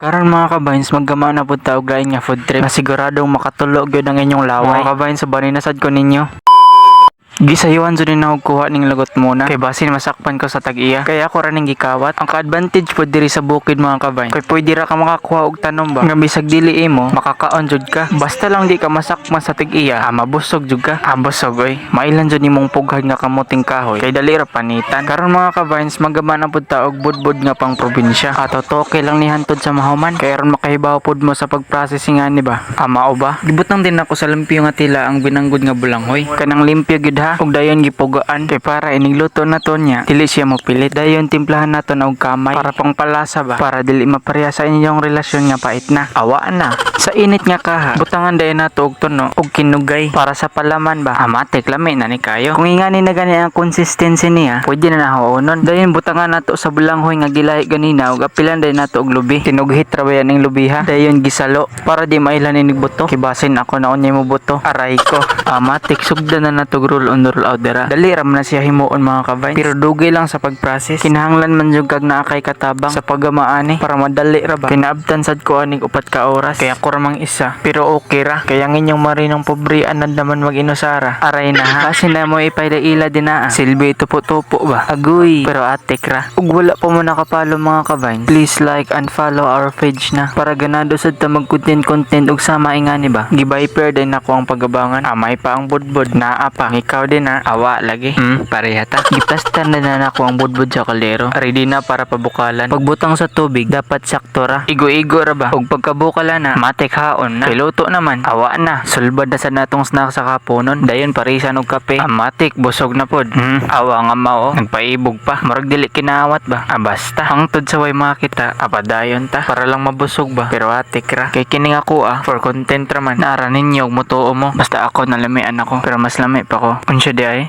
Karon mga kabains, maggama na pud ta og lain nga food trip na siguradong makatulog gyud ang inyong laway. Mga kabains, subanin na sad ko ninyo. Gisayuhan jud na og kuha ning lagot muna kay basin masakpan ko sa tag-iya. Kaya ako ra ning gikawat. Ang ka-advantage pud diri sa bukid mga kabayn. Kay pwede ra ka makakuha og tanom ba. Nga bisag dili imo, makakaon jud ka. Basta lang di ka masakpan sa tag-iya, mabusog jud ka. Busog oy. Mailan jud nimong pughag nga kamuting kahoy. Kay dali ra panitan. Karon mga kabayns, magama na pud ta og budbud nga pang probinsya. Ato toke lang ni hantod sa mahuman. Kay aron makahibaw pud mo sa pag-processing ani ba. Mao ba? Gibutang din ako sa limpyo nga tila ang binanggod nga bulanghoy. Kanang limpyo gid ha. Ug dayon gipugaan kay para inigluto naton niya dili siya mopilit. Dayon timplahan naton og kamay para pangpalasa ba, para dili mapareha sa inyong relasyon nga pait na. Awa na. Sa init nga kaha, butangan dayon nato og tuno og kinugay para sa palaman ba. Matik lami na ni kayo. Kung ingani na gani ang consistency niya, pwede na nahuonon. Dayon butangan nato sa bulanghoy nga gilahi ganina ug apilan dayon nato og lubi. Tinughit ra ba yan ning lubi ha. Dayon gisalo para di mailan ni buto. Kibasin ako na unya mo buto. Aray ko. Matik sugdan na nato roll on roll out dira. Dali ra man na siya himuon mga kabayn. Pero dugay lang sa pag-process. Kinahanglan man jud kag naa kay katabang sa pagamaani para madali ra ba. Kinaabtan sad ko aning upat ka oras. Kaya ko ra mang isa. Pero okay ra. Kaya ang inyong marinong pobrian naman mag-inusara. Aray na ha. Kasi na mo ipailaila din na. Silbi tupo-tupo ba. Agoy. Pero atik ra. Ug wala pa mo nakapalo mga kabayn. Please like and follow our page na. Para ganado sad ta mag-content ug sama ingani ba. Gibayper din ako ang pagabangan. May pa ang budbud. Naa pa. Ikaw din ha. Awa lagi. Pareha ta. Giplastar na ako ang budbud sa kaldero. Ready na para pabukalan. Pagbutang sa tubig, dapat sakto ra. Igo-igo ra ba? Ug pagkabukalan na, matik haon na. Piluto naman. Awa na. Sulbad na sa natong snack sa kapunon. Dayon parisan og kape. Matik, busog na pod. Awa nga mao. Nagpaibog pa. Murag dili kinawat ba? Basta. Hangtod sa way makita. Padayon ta. Para lang mabusog ba? Pero atik ra. Kay kining ako for content ra man. Naara ninyo og mutuo mo. Basta ako nalamian ako. Pero mas lami pa ko. Unsya di ay?